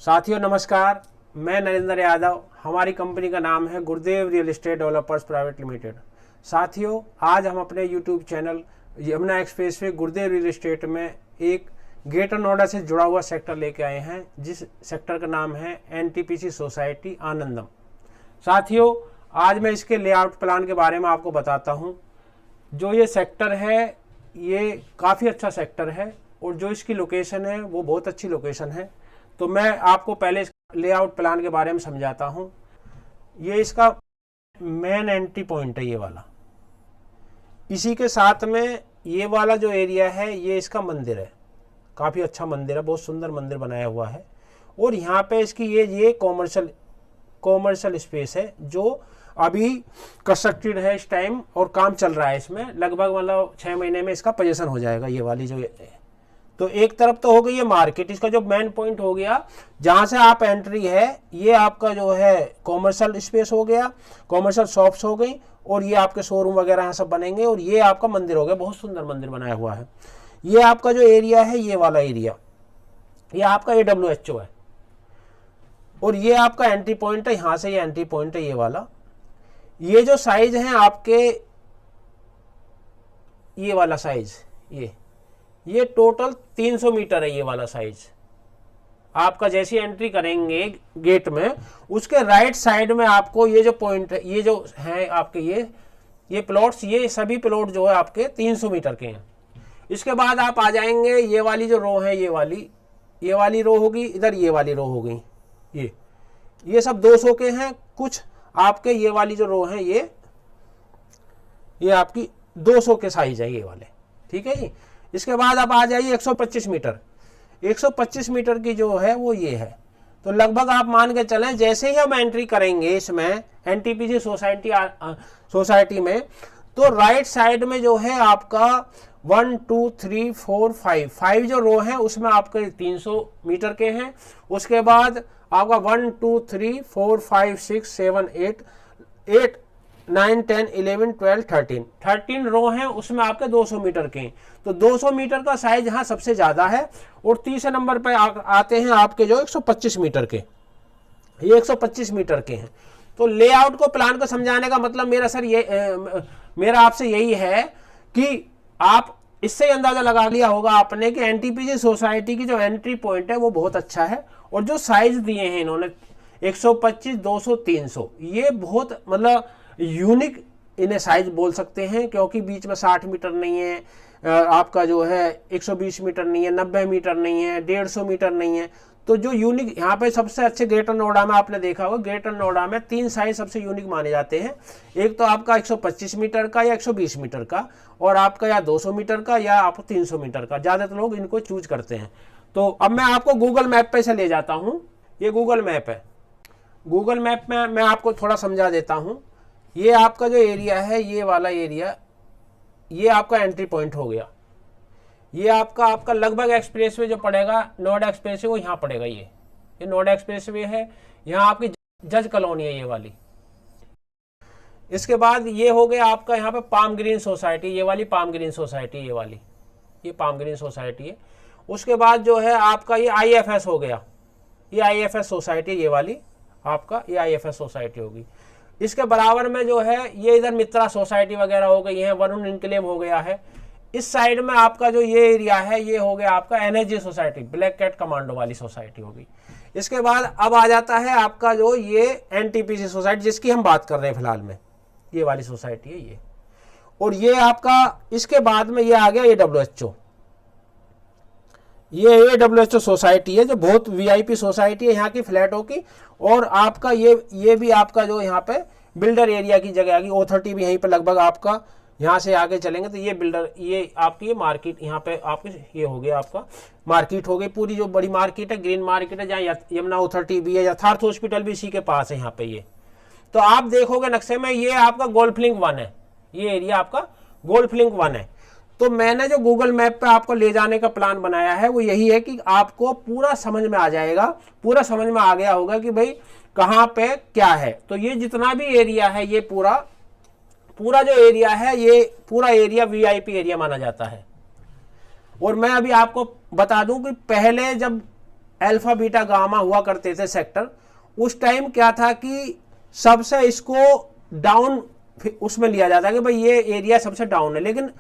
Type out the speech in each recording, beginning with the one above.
साथियों नमस्कार, मैं नरेंद्र यादव। हमारी कंपनी का नाम है गुरुदेव real estate developers private limited. साथियों, आज हम अपने YouTube channel Yamuna express way गुरुदेव रियल एस्टेट में एक ग्रेटर नोएडा से जुड़ा हुआ सेक्टर लेके आए हैं, जिस सेक्टर का नाम है एनटीपीसी सोसाइटी आनंदम। साथियों, आज मैं इसके लेआउट प्लान के बारे में आपको बताता हूँ। जो ये सेक्टर है ये काफ़ी अच्छा सेक्टर है और जो इसकी लोकेशन है वो बहुत अच्छी लोकेशन है। तो मैं आपको पहले लेआउट प्लान के बारे में समझाता हूँ। ये इसका मेन एंट्री पॉइंट है, ये वाला। इसी के साथ में ये वाला जो एरिया है ये इसका मंदिर है, काफ़ी अच्छा मंदिर है, बहुत सुंदर मंदिर बनाया हुआ है। और यहाँ पे इसकी ये कॉमर्शियल स्पेस है जो अभी कंस्ट्रक्टेड है इस टाइम और काम चल रहा है इसमें। लगभग मतलब 6 महीने में इसका पोजीशन हो जाएगा ये वाली जो है। तो एक तरफ तो हो गई ये मार्केट, इसका जो मेन पॉइंट हो गया जहाँ से आप एंट्री है, ये आपका जो है कॉमर्शियल स्पेस हो गया, कॉमर्शियल शॉप्स हो गई और ये आपके शोरूम वगैरह यहाँ सब बनेंगे। और ये आपका मंदिर हो गया, बहुत सुंदर मंदिर बनाया हुआ है। ये आपका जो एरिया है ये वाला एरिया, ये आपका AWHO है और ये आपका एंट्री पॉइंट है। यहाँ से ये एंट्री पॉइंट है ये वाला। ये जो साइज है आपके, ये वाला साइज, ये टोटल 300 मीटर है। ये वाला साइज आपका जैसी एंट्री करेंगे गेट में, उसके राइट साइड में आपको ये जो पॉइंट है, ये जो है आपके ये प्लॉट्स, ये सभी प्लॉट जो है आपके 300 मीटर के हैं। इसके बाद आप आ जाएंगे, ये वाली जो रो है, ये वाली रो होगी, इधर ये वाली रो हो गई। ये सब 200 के हैं। कुछ आपके ये वाली जो रो है ये आपकी 200 के साइज है ये वाले, ठीक है जी। इसके बाद आप आ जाइए 125 मीटर। 125 मीटर की जो है वो ये है। तो लगभग आप मान के चलें जैसे ही हम एंट्री करेंगे इसमें एनटीपीसी सोसाइटी में, तो राइट साइड में जो है आपका 1 2 3 4 5 जो रो है उसमें आपके 300 मीटर के हैं। उसके बाद आपका 1 2 3 4 5 6 7 8 9 10 11 12 13 रो हैं, उसमें आपके 200 मीटर के हैं। तो 200 मीटर का साइज यहाँ सबसे ज़्यादा है। और तीसरे नंबर पे आते हैं आपके जो 125 मीटर के, ये 125 मीटर के हैं। तो लेआउट को, प्लान को समझाने का मतलब मेरा आपसे यही है कि आप इससे ही अंदाजा लगा लिया होगा आपने कि एनटीपीसी सोसाइटी की जो एंट्री पॉइंट है वो बहुत अच्छा है। और जो साइज दिए हैं इन्होंने 125 200 300, ये बहुत मतलब यूनिक इन्हें साइज बोल सकते हैं, क्योंकि बीच में 60 मीटर नहीं है, आपका जो है 120 मीटर नहीं है, 90 मीटर नहीं है, 150 मीटर नहीं है। तो जो यूनिक यहाँ पे सबसे अच्छे ग्रेटर नोएडा में आपने देखा होगा, ग्रेटर नोएडा में 3 साइज सबसे यूनिक माने जाते हैं। एक तो आपका 125 मीटर का या 120 मीटर का, और आपका या 200 मीटर का या आप 300 मीटर का। ज़्यादातर लोग इनको चूज करते हैं। तो अब मैं आपको गूगल मैप पे से ले जाता हूँ। ये गूगल मैप है। गूगल मैप में मैं आपको थोड़ा समझा देता हूँ। ये आपका जो एरिया है, ये वाला एरिया, ये आपका एंट्री पॉइंट हो गया। ये आपका लगभग एक्सप्रेसवे जो पड़ेगा, नोएडा एक्सप्रेसवे, वो यहाँ पड़ेगा। ये नोएडा एक्सप्रेसवे है। यहाँ आपकी जज कॉलोनी है ये वाली। इसके बाद ये हो गया आपका यहाँ पे पाम ग्रीन सोसाइटी, ये वाली पाम ग्रीन सोसाइटी, ये पाम ग्रीन सोसाइटी है। उसके बाद जो है आपका ये IFS हो गया, ये IFS सोसाइटी, ये वाली आपका ये IFS सोसाइटी होगी। इसके बराबर में जो है ये इधर मित्रा सोसाइटी वगैरह हो गई है, वरुण इनक्लेव हो गया है। इस साइड में आपका जो ये एरिया है ये हो गया आपका NSG society, black cat commando वाली सोसाइटी होगी। इसके बाद अब आ जाता है आपका जो ये एनटीपीसी सोसाइटी जिसकी हम बात कर रहे हैं फिलहाल में, ये वाली सोसाइटी है ये। और ये आपका इसके बाद में ये आ गया AWHO। ये AWHO सोसाइटी है जो बहुत VIP सोसाइटी है यहाँ की फ्लैटों की। और आपका ये भी आपका जो यहाँ पे बिल्डर एरिया की जगह आ गई। O30 भी यहीं पे लगभग आपका, यहाँ से आगे चलेंगे तो ये बिल्डर, ये आपकी ये मार्केट यहाँ पे आपकी ये हो गया आपका मार्केट हो गई। पूरी जो बड़ी मार्केट है, ग्रीन मार्केट है, जहाँ यमुना O30 भी है, यथार्थ हॉस्पिटल भी इसी के पास है यहाँ पे ये। तो आप देखोगे नक्शे में ये आपका गोल्फ लिंक 1 है, ये एरिया आपका गोल्फ लिंक 1 है। तो मैंने जो गूगल मैप पे आपको ले जाने का प्लान बनाया है वो यही है कि आपको पूरा समझ में आ जाएगा, पूरा समझ में आ गया होगा कि भाई कहाँ पे क्या है। तो ये जितना भी एरिया है ये पूरा पूरा जो एरिया है ये पूरा एरिया वीआईपी एरिया माना जाता है। और मैं अभी आपको बता दूं कि पहले जब अल्फा बीटा गामा हुआ करते थे सेक्टर, उस टाइम क्या था कि सबसे इसको डाउन उसमें लिया जाता है कि भाई ये एरिया सबसे डाउन है। लेकिन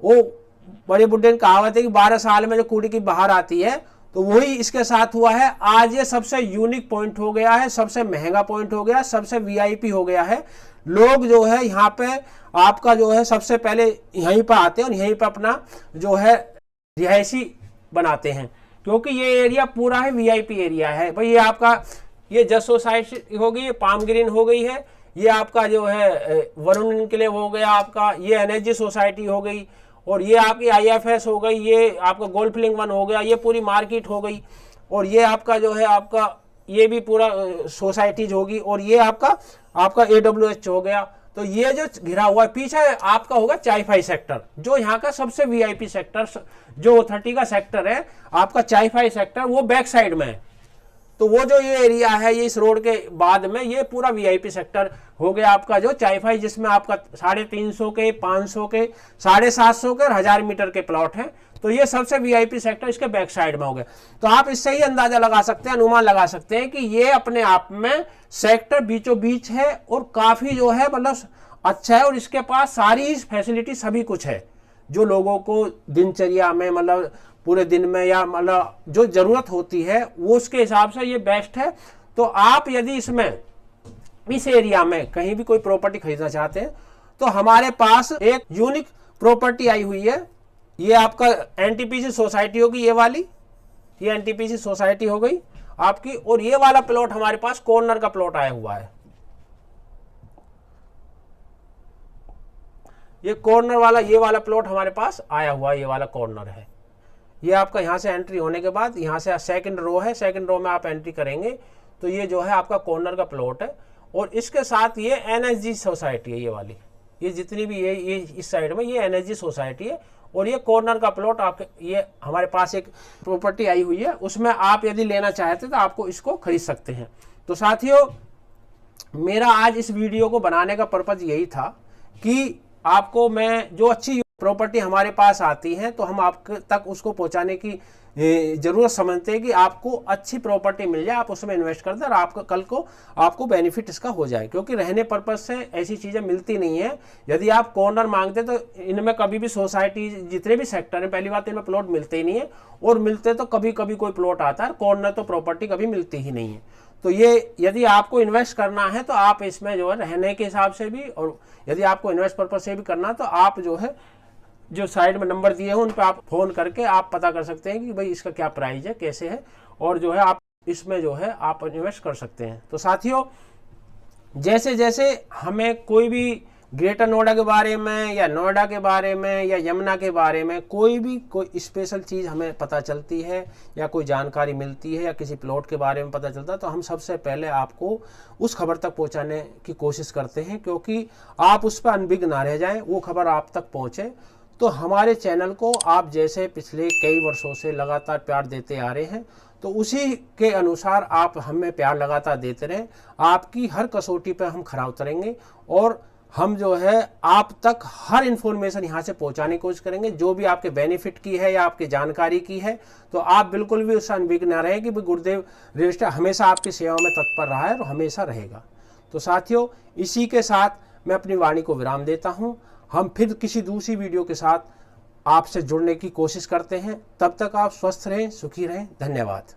वो बड़े बुड्ढे ने कहावत है कि 12 साल में जो कूड़ी की बाहर आती है, तो वही इसके साथ हुआ है। आज ये सबसे यूनिक पॉइंट हो गया है, सबसे महंगा पॉइंट हो गया, सबसे वीआईपी हो गया है। लोग जो है यहाँ पे आपका जो है सबसे पहले यहीं पर आते हैं और यहीं पर अपना जो है रिहायशी बनाते हैं, क्योंकि ये एरिया पूरा है वीआईपी एरिया है। भाई ये आपका ये जस्ट सोसाइटी हो गई, ये पाम ग्रीन हो गई है, ये आपका जो है वरुण इनक्लेव हो गया, आपका ये एनर्जी सोसाइटी हो गई, और ये आपकी आईएफएस हो गई, ये आपका गोल्फ लिंक 1 हो गया, ये पूरी मार्केट हो गई, और ये आपका जो है आपका ये भी पूरा सोसाइटीज होगी, और ये आपका एडब्ल्यूएच हो गया। तो ये जो घिरा हुआ है पीछे आपका होगा चाईफाई सेक्टर, जो यहाँ का सबसे वीआईपी सेक्टर, जो 30 का सेक्टर है आपका चाईफाई सेक्टर, वो बैक साइड में है। तो वो जो ये एरिया है ये इस रोड के बाद में ये पूरा वीआईपी सेक्टर हो गया आपका जो चाईफाई, जिसमें आपका 350 के, 500 के, 750 के और 1000 मीटर के प्लॉट हैं। तो ये सबसे वीआईपी सेक्टर इसके बैक साइड में हो गया। तो आप इससे ही अंदाजा लगा सकते हैं, अनुमान लगा सकते हैं कि ये अपने आप में सेक्टर बीचों बीच है और काफी जो है मतलब अच्छा है, और इसके पास सारी फैसिलिटी सभी कुछ है जो लोगों को दिनचर्या में मतलब पूरे दिन में या मतलब जो जरूरत होती है वो उसके हिसाब से ये बेस्ट है। तो आप यदि इसमें इस एरिया में कहीं भी कोई प्रॉपर्टी खरीदना चाहते हैं तो हमारे पास एक यूनिक प्रॉपर्टी आई हुई है। ये आपका एनटीपीसी सोसाइटी होगी, ये वाली, ये एनटीपीसी सोसाइटी हो गई आपकी, और ये वाला प्लॉट हमारे पास कॉर्नर का प्लॉट आया हुआ है। ये कॉर्नर वाला ये वाला प्लॉट हमारे पास आया हुआ, ये वाला कॉर्नर है। ये आपका यहाँ से एंट्री होने के बाद यहाँ से सेकंड रो है, सेकंड रो में आप एंट्री करेंगे तो ये जो है आपका कॉर्नर का प्लॉट है, और इसके साथ ये एनएसजी सोसाइटी है, ये वाली, ये जितनी भी ये इस साइड में ये एनएसजी सोसाइटी है, और ये कॉर्नर का प्लॉट आपके ये हमारे पास एक प्रॉपर्टी आई हुई है, उसमें आप यदि लेना चाहते तो आपको इसको खरीद सकते हैं। तो साथियों, मेरा आज इस वीडियो को बनाने का पर्पज यही था कि आपको मैं जो अच्छी प्रॉपर्टी हमारे पास आती है तो हम आप तक उसको पहुंचाने की जरूरत समझते हैं कि आपको अच्छी प्रॉपर्टी मिल जाए, आप उसमें इन्वेस्ट कर दें और आपका कल को आपको बेनिफिट इसका हो जाए, क्योंकि रहने पर्पज से ऐसी चीज़ें मिलती नहीं है। यदि आप कॉर्नर मांगते तो इनमें कभी भी सोसाइटी जितने भी सेक्टर हैं, पहली बात इनमें प्लॉट मिलते ही नहीं है, और मिलते तो कभी कभी कोई प्लॉट आता है, कॉर्नर तो प्रॉपर्टी कभी मिलती ही नहीं है। तो ये यदि आपको इन्वेस्ट करना है तो आप इसमें जो है रहने के हिसाब से भी, और यदि आपको इन्वेस्ट पर्पज से भी करना है तो आप जो है जो साइड में नंबर दिए हैं उन पर आप फोन करके आप पता कर सकते हैं कि भाई इसका क्या प्राइस है, कैसे है, और जो है आप इसमें जो है आप इन्वेस्ट कर सकते हैं। तो साथियों, जैसे जैसे हमें कोई भी ग्रेटर नोएडा के बारे में या नोएडा के बारे में या यमुना के बारे में कोई स्पेशल चीज़ हमें पता चलती है या कोई जानकारी मिलती है या किसी प्लॉट के बारे में पता चलता है, तो हम सबसे पहले आपको उस खबर तक पहुंचाने की कोशिश करते हैं, क्योंकि आप उस पर अनभिज्ञ ना रह जाएं, वो खबर आप तक पहुंचे। तो हमारे चैनल को आप जैसे पिछले कई वर्षों से लगातार प्यार देते आ रहे हैं, तो उसी के अनुसार आप हमें प्यार लगातार देते रहें। आपकी हर कसौटी पर हम खरा उतरेंगे और हम जो है आप तक हर इन्फॉर्मेशन यहाँ से पहुँचाने की कोशिश करेंगे, जो भी आपके बेनिफिट की है या आपकी जानकारी की है। तो आप बिल्कुल भी उससे अनभिज्ञ न रहें कि गुरुदेव रियल एस्टेट हमेशा आपकी सेवा में तत्पर रहा है और हमेशा रहेगा। तो साथियों, इसी के साथ मैं अपनी वाणी को विराम देता हूँ। हम फिर किसी दूसरी वीडियो के साथ आपसे जुड़ने की कोशिश करते हैं। तब तक आप स्वस्थ रहें, सुखी रहें। धन्यवाद।